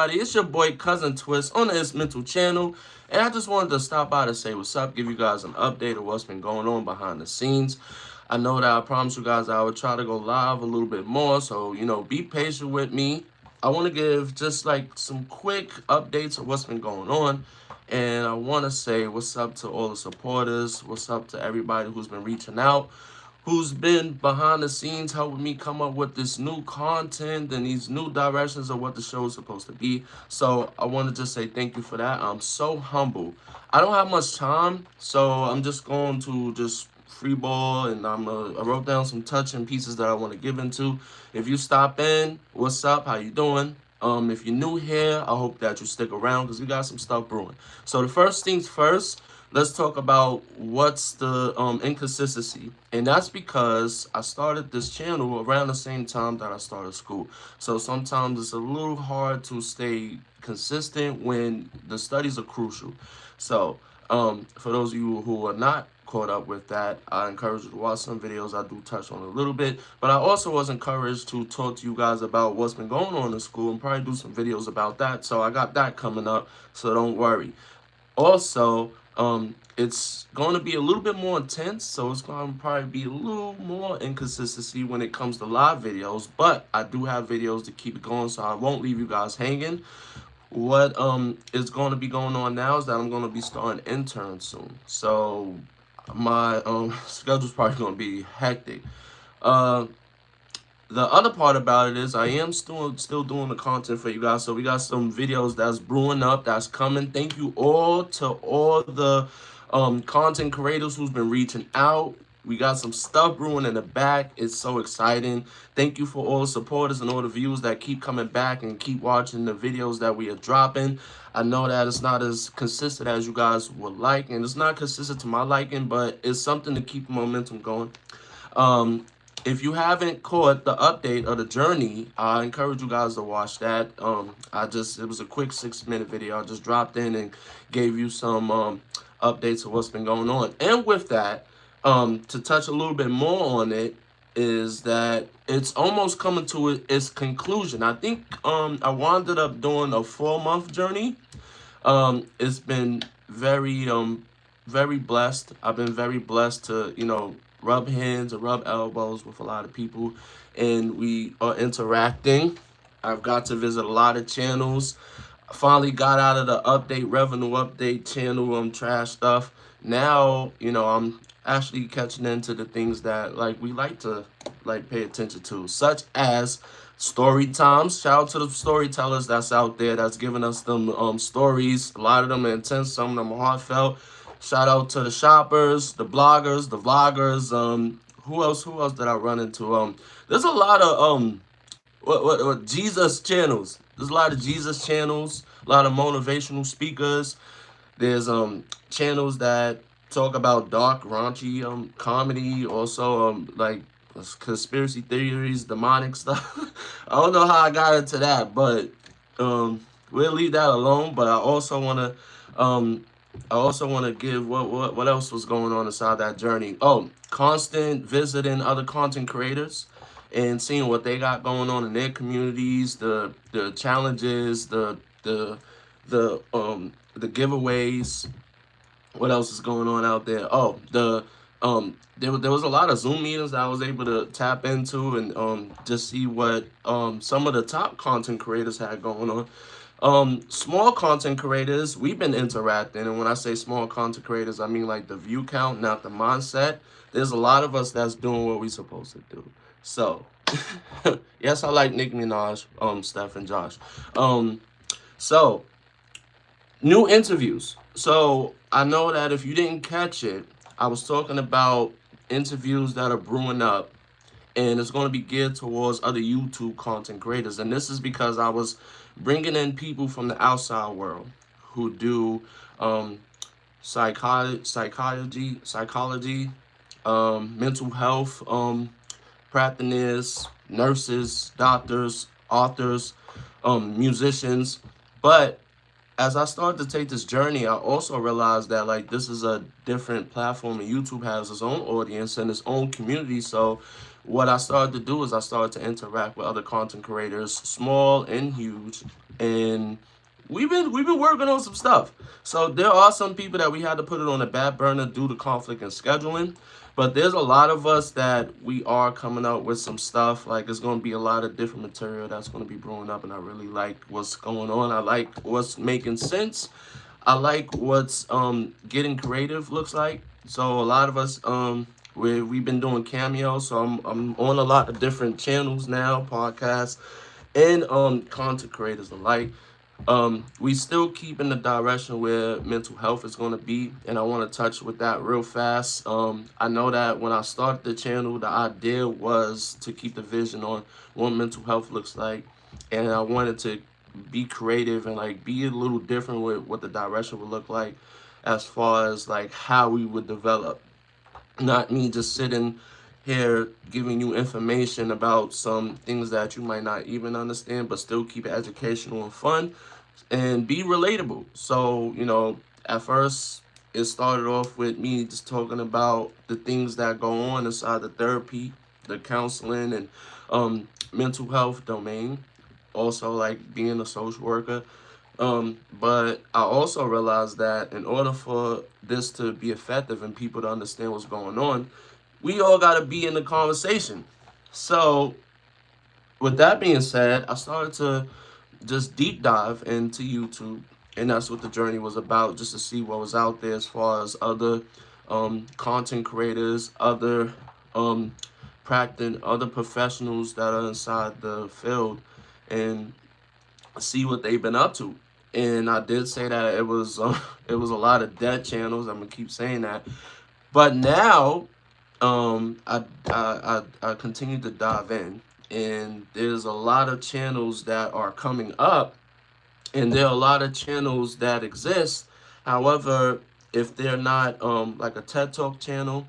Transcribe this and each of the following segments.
It's your boy Cousin Twist on the It's Mental channel, and I just wanted to stop by to say what's up, give you guys an update of what's been going on behind the scenes. I know that I promised you guys I would try to go live a little bit more, so be patient with me. I want to give just like some quick updates of what's been going on, and I want to say what's up to all the supporters, what's up to everybody who's been reaching out, who's been behind the scenes helping me come up with this new content and these new directions of what the show is supposed to be. So I want to just say thank you for that. I'm so humble. I don't have much time, so I'm just going to just free ball, and I wrote down some touching pieces that I want to give into. If you stop in, what's up? How you doing? If you're new here, I hope that you stick around because we got some stuff brewing. So the first things first, let's talk about what's the inconsistency. And that's because I started this channel around the same time that I started school. So sometimes it's a little hard to stay consistent when the studies are crucial. So for those of you who are not caught up with that, I encourage you to watch some videos. I do touch on a little bit, but I also was encouraged to talk to you guys about what's been going on in school and probably do some videos about that. So I got that coming up, so don't worry. Also, it's going to be a little bit more intense, so it's going to probably be a little more inconsistency when it comes to live videos, but I do have videos to keep it going, so I won't leave you guys hanging. What is going to be going on now is that I'm going to be starting intern soon, so my schedule's probably going to be hectic. Uh, the other part about it is I am still doing the content for you guys. So we got some videos that's brewing up, that's coming. Thank you all to all the content creators who's been reaching out. We got some stuff brewing in the back. It's so exciting. Thank you for all the supporters and all the viewers that keep coming back and keep watching the videos that we are dropping. I know that it's not as consistent as you guys would like, and it's not consistent to my liking, but it's something to keep momentum going. If you haven't caught the update of the journey, I encourage you guys to watch that. It was a quick 6-minute video. I just dropped in and gave you some updates of what's been going on. And with that, to touch a little bit more on it, is that it's almost coming to its conclusion. I think I wound up doing a 4-month journey. It's been very blessed. I've been very blessed to rub hands or rub elbows with a lot of people, and we are interacting. I've got to visit a lot of channels. I finally got out of the revenue update channel trash stuff. Now I'm actually catching into the things that we like to pay attention to, such as story times. Shout out to the storytellers that's out there that's giving us them stories. A lot of them are intense, some of them are heartfelt. Shout out to the shoppers, the bloggers, the vloggers. Who else did I run into? There's a lot of what Jesus channels. There's a lot of Jesus channels, a lot of motivational speakers. There's channels that talk about dark, raunchy comedy, also like conspiracy theories, demonic stuff. I don't know how I got into that, but we'll leave that alone. But I also want to give what else was going on inside that journey. Oh, constant visiting other content creators and seeing what they got going on in their communities, the challenges, the giveaways. What else is going on out there? Oh, there was a lot of Zoom meetings that I was able to tap into and just see what some of the top content creators had going on. Small content creators, we've been interacting, and when I say small content creators, I mean like the view count, not the mindset. There's a lot of us that's doing what we're supposed to do. So, yes, I like Nicki Minaj, Steph and Josh. So new interviews. So I know that if you didn't catch it, I was talking about interviews that are brewing up, and it's going to be geared towards other YouTube content creators. And this is because I was bringing in people from the outside world who do psychology, mental health practitioners, nurses, doctors, authors, musicians. But as I started to take this journey, I also realized that this is a different platform, and YouTube has its own audience and its own community. So what I started to do is I started to interact with other content creators, small and huge, and we've been working on some stuff. So there are some people that we had to put it on the back burner due to conflict and scheduling. But there's a lot of us that we are coming out with some stuff. Like it's gonna be a lot of different material that's gonna be brewing up, and I really like what's going on. I like what's making sense. I like what's getting creative looks like. So a lot of us we've been doing cameos. So I'm on a lot of different channels now, podcasts and content creators alike. We still keep in the direction where mental health is going to be, and I want to touch with that real fast. I know that when I started the channel, the idea was to keep the vision on what mental health looks like, and I wanted to be creative and like be a little different with what the direction would look like, as far as like how we would develop. Not me just sitting here giving you information about some things that you might not even understand, but still keep it educational and fun and be relatable. So, at first it started off with me just talking about the things that go on inside the therapy, the counseling, and mental health domain. Also, like being a social worker. But I also realized that in order for this to be effective and people to understand what's going on, we all got to be in the conversation. So, with that being said, I started to just deep dive into YouTube, and that's what the journey was about, just to see what was out there as far as other content creators, other practicing, other professionals that are inside the field, and see what they've been up to. And I did say that it was it was a lot of dead channels. I'm gonna keep saying that, but now I continue to dive in, and there's a lot of channels that are coming up, and there are a lot of channels that exist. However, if they're not like a TED Talk channel,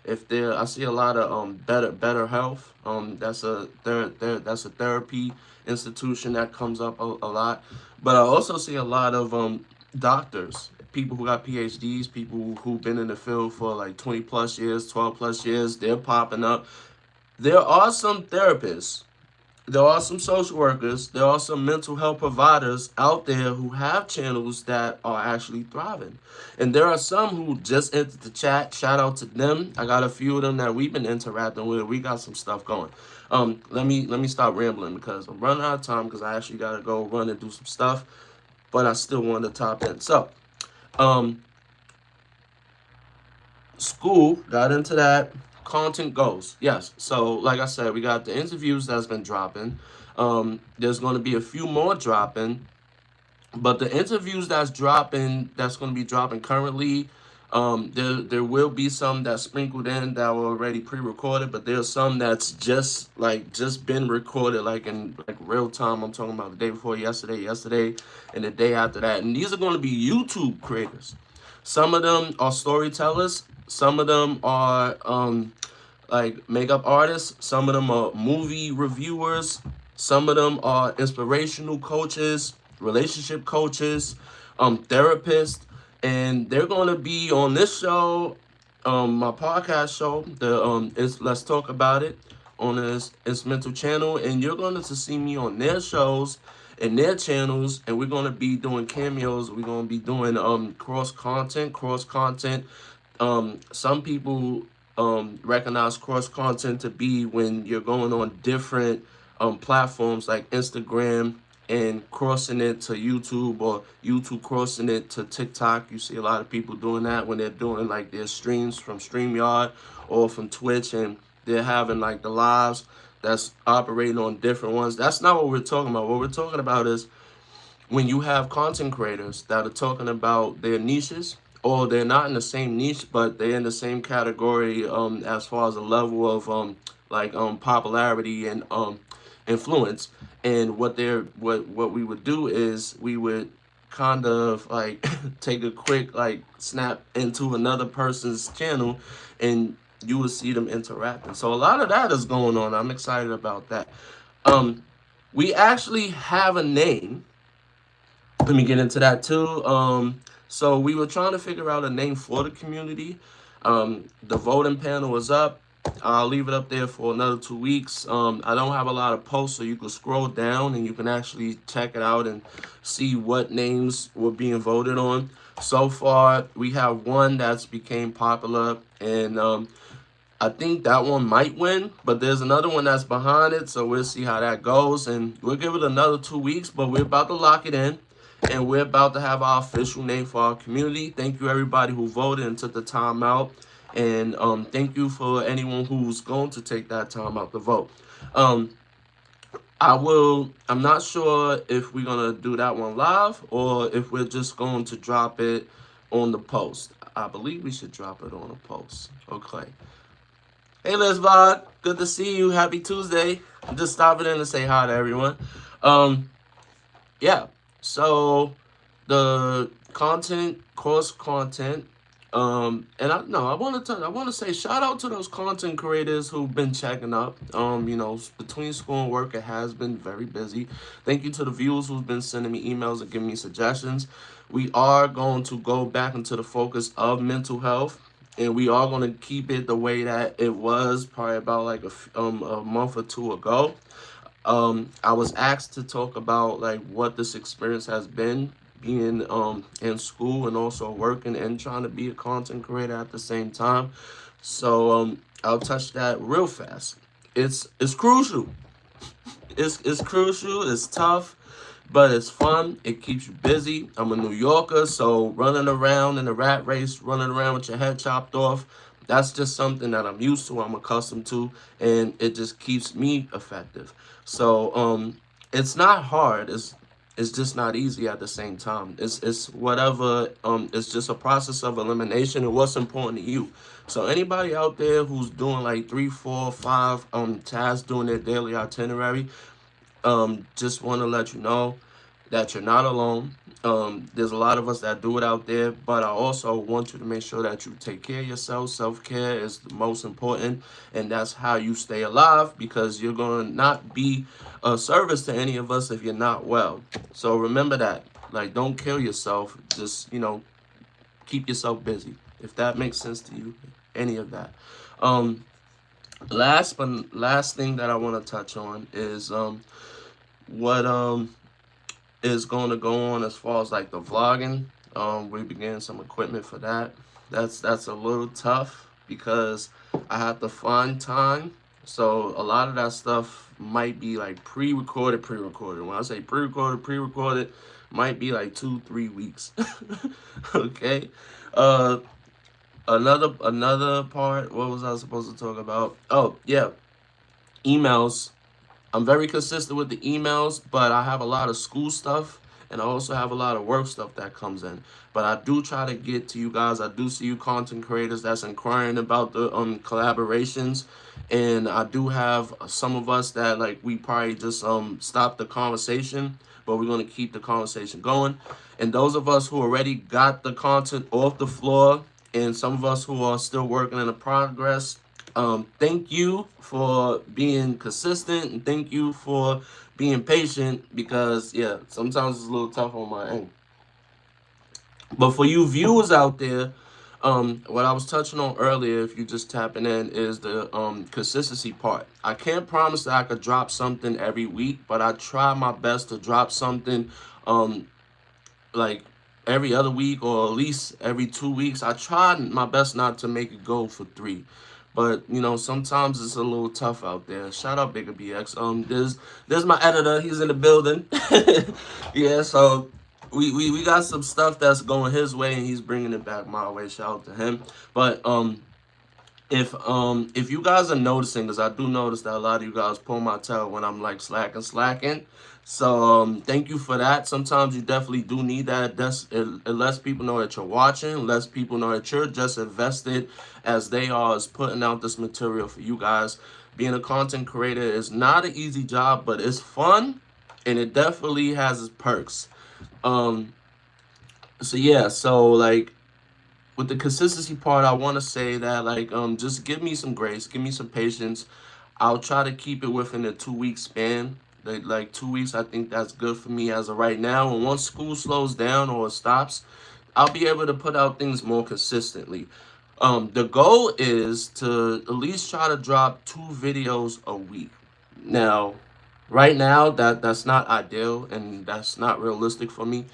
if they're, I see a lot of better health. That's a therapy institution that comes up a lot. But I also see a lot of doctors, people who got PhDs, people who've been in the field for like 20 plus years, 12 plus years. They're popping up. There are some therapists, there are some social workers, there are some mental health providers out there who have channels that are actually thriving. And there are some who just entered the chat. Shout out to them. I got a few of them that we've been interacting with. We got some stuff going. Let me stop rambling because I'm running out of time, because I actually gotta go run and do some stuff. But I still want to top in. So, um, school, got into that. Content goes. Yes. So, like I said, we got the interviews that's been dropping. There's going to be a few more dropping, but the interviews that's going to be dropping currently, there will be some that's sprinkled in that were already pre-recorded, but there's some that's just been recorded like in like real time. I'm talking about the day before yesterday, and the day after that. And these are going to be YouTube creators. Some of them are storytellers. Some of them are like makeup artists. Some of them are movie reviewers. Some of them are inspirational coaches, relationship coaches, therapists, and they're going to be on this show, my podcast show. The is Let's Talk About It on this mental channel, and you're going to see me on their shows and their channels, and we're going to be doing cameos. We're going to be doing cross content. Some people recognize cross content to be when you're going on different platforms like Instagram and crossing it to YouTube, or YouTube crossing it to TikTok. You see a lot of people doing that when they're doing like their streams from StreamYard or from Twitch, and they're having like the lives that's operating on different ones. That's not what we're talking about. What we're talking about is when you have content creators that are talking about their niches, or they're not in the same niche, but they're in the same category as far as a level of popularity and influence. And what we would do is we would kind of like take a quick like snap into another person's channel, and you will see them interacting. So a lot of that is going on. I'm excited about that. We actually have a name. Let me get into that too. So we were trying to figure out a name for the community. The voting panel is up. I'll leave it up there for another 2 weeks. I don't have a lot of posts, so you can scroll down and you can actually check it out and see what names were being voted on. So far, we have one that's became popular, and I think that one might win, but there's another one that's behind it, so we'll see how that goes. And we'll give it another 2 weeks, but we're about to lock it in, and we're about to have our official name for our community. Thank you, everybody who voted and took the time out. And thank you for anyone who's going to take that time out to vote. I'm not sure if we're going to do that one live or if we're just going to drop it on the post. I believe we should drop it on a post. Okay. Hey, Les Vod. Good to see you. Happy Tuesday. I'm just stopping in to say hi to everyone. Yeah. So the course content. And I want to say shout out to those content creators who've been checking up. Between school and work, it has been very busy. Thank you to the viewers who've been sending me emails and giving me suggestions. We are going to go back into the focus of mental health, and we are going to keep it the way that it was probably about like a month or two ago. I was asked to talk about like what this experience has been being in school and also working and trying to be a content creator at the same time. So I'll touch that real fast. It's crucial. It's crucial. It's tough, but it's fun. It keeps you busy. I'm a New Yorker, so running around in a rat race, running around with your head chopped off, that's just something that I'm used to, I'm accustomed to, and it just keeps me effective. So it's not hard. It's just not easy at the same time. It's whatever. It's just a process of elimination and what's important to you. So anybody out there who's doing like 3, 4, 5 tasks doing their daily itinerary, just want to let you know that you're not alone. There's a lot of us that do it out there, but I also want you to make sure that you take care of yourself. Self-care is the most important, and that's how you stay alive, because you're going to not be a service to any of us if you're not well. So remember that. Like, don't kill yourself. Just, keep yourself busy, if that makes sense to you, any of that. Last thing that I want to touch on is what is going to go on as far as like the vlogging. We began some equipment for that. That's a little tough because I have to find time. So a lot of that stuff might be like pre-recorded. When I say pre-recorded might be like 2-3 weeks. Okay. Another part, what was I supposed to talk about? Oh, yeah. Emails. I'm very consistent with the emails, but I have a lot of school stuff, and I also have a lot of work stuff that comes in. But I do try to get to you guys. I do see you content creators that's inquiring about the collaborations, and I do have some of us that like we probably just stop the conversation, but we're gonna keep the conversation going. And those of us who already got the content off the floor, and some of us who are still working in the progress, thank you for being consistent, and thank you for being patient, because yeah, sometimes it's a little tough on my end. But for you viewers out there, what I was touching on earlier, if you just tapping in, is the consistency part. I can't promise that I could drop something every week, but I try my best to drop something like every other week, or at least every 2 weeks. I try my best not to make it go for 3. But sometimes it's a little tough out there. Shout out Bigger BX. There's my editor. He's in the building. Yeah, so we got some stuff that's going his way, and he's bringing it back my way. Shout out to him. But if you guys are noticing, because I do notice that a lot of you guys pull my tail when I'm like slacking. So thank you for that. Sometimes you definitely do need that. It lets people know that you're watching, lets people know that you're just invested as they are as putting out this material for you guys. Being a content creator is not an easy job, but it's fun, and it definitely has its perks. So yeah, so like with the consistency part, I want to say that like just give me some grace, give me some patience. I'll try to keep it within a 2-week span. Like 2 weeks, I think that's good for me as of right now. And once school slows down or stops, I'll be able to put out things more consistently. The goal is to at least try to drop 2 videos a week. Now, right now that's not ideal and that's not realistic for me.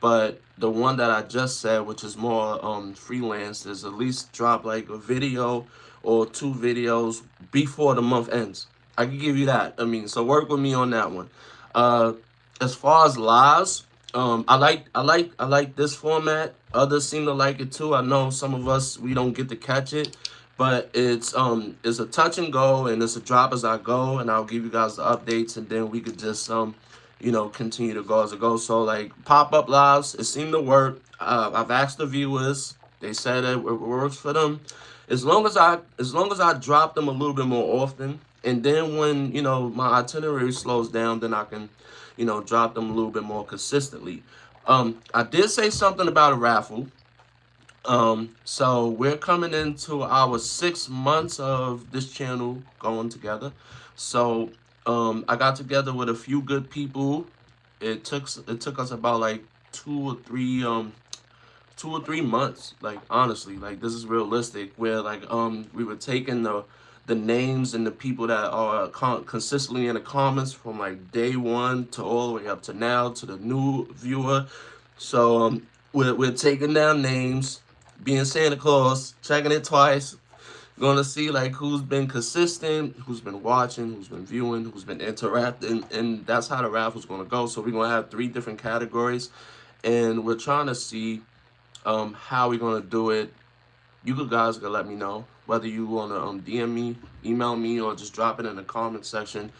But the one that I just said, which is more freelance, is at least drop like a video or 2 videos before the month ends. I can give you that. I mean, so work with me on that one. Uh, as far as lives, I like this format. Others seem to like it too. I know some of us we don't get to catch it, but it's a touch and go, and it's a drop as I go, and I'll give you guys the updates, and then we could just continue to go as it goes. So like pop-up lives, it seemed to work. I've asked the viewers, they said it works for them. As long as I drop them a little bit more often, and then when my itinerary slows down, then I can drop them a little bit more consistently. I did say something about a raffle. So we're coming into our 6 months of this channel going together. So I got together with a few good people. It took us about like 2 or 3 months. Like honestly, like this is realistic. Where like we were taking the names and the people that are consistently in the comments from like day one to all the way up to now to the new viewer. So we're taking down names, being Santa Claus, checking it twice, gonna see like who's been consistent, who's been watching, who's been viewing, who's been interacting, and that's how the raffle's gonna go. So we're gonna have 3 different categories, and we're trying to see how we're gonna do it. You guys can let me know whether you want to DM me, email me, or just drop it in the comment section.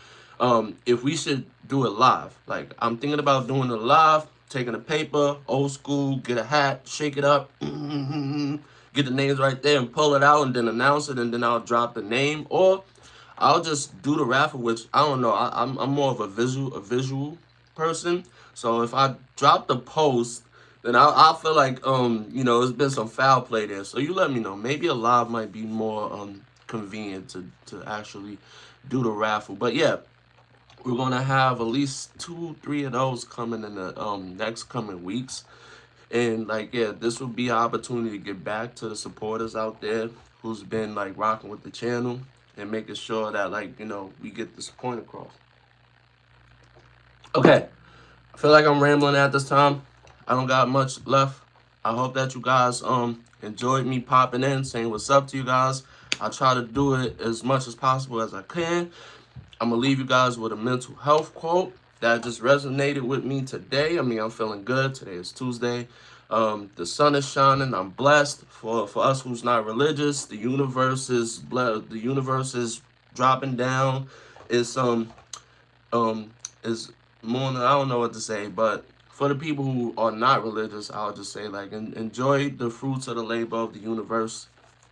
If we should do it live. Like I'm thinking about doing it live, taking a paper, old school, get a hat, shake it up, get the names right there and pull it out and then announce it, and then I'll drop the name, or I'll just do the raffle, which I don't know. I'm more of a visual person. So if I drop the post, then I'll feel like there's been some foul play there. So you let me know. Maybe a live might be more convenient to actually do the raffle. But yeah, we're gonna have at least 2, 3 of those coming in the next coming weeks. And like yeah, this will be an opportunity to get back to the supporters out there who's been like rocking with the channel and making sure that like we get this point across. Okay, I feel like I'm rambling at this time. I don't got much left. I hope that you guys enjoyed me popping in, saying what's up to you guys. I try to do it as much as possible as I can. I'm gonna leave you guys with a mental health quote that just resonated with me today. I mean, I'm feeling good. Today is Tuesday. The sun is shining. I'm blessed. For us who's not religious, the universe is blessed. The universe is dropping down. It's is more. I don't know what to say, but for the people who are not religious, I'll just say like enjoy the fruits of the labor of the universe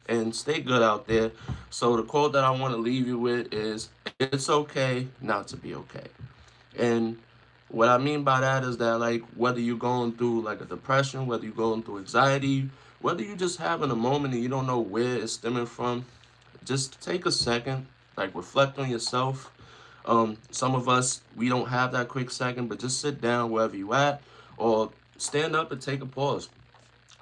and stay good out there. So the quote that I want to leave you with is, it's okay not to be okay. And what I mean by that is that like whether you're going through like a depression, whether you're going through anxiety, whether you're just having a moment and you don't know where it's stemming from, just take a second, like reflect on yourself. Some of us, we don't have that quick second, but just sit down wherever you at, or stand up and take a pause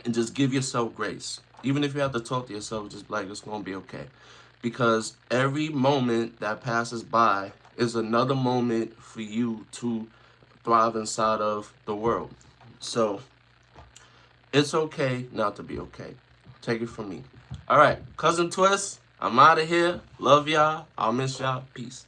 and just give yourself grace. Even if you have to talk to yourself, just like it's gonna be okay. Because every moment that passes by is another moment for you to thrive inside of the world. So it's okay not to be okay. Take it from me. All right, Cousin Twist, I'm out of here. Love y'all. I'll miss y'all. Peace.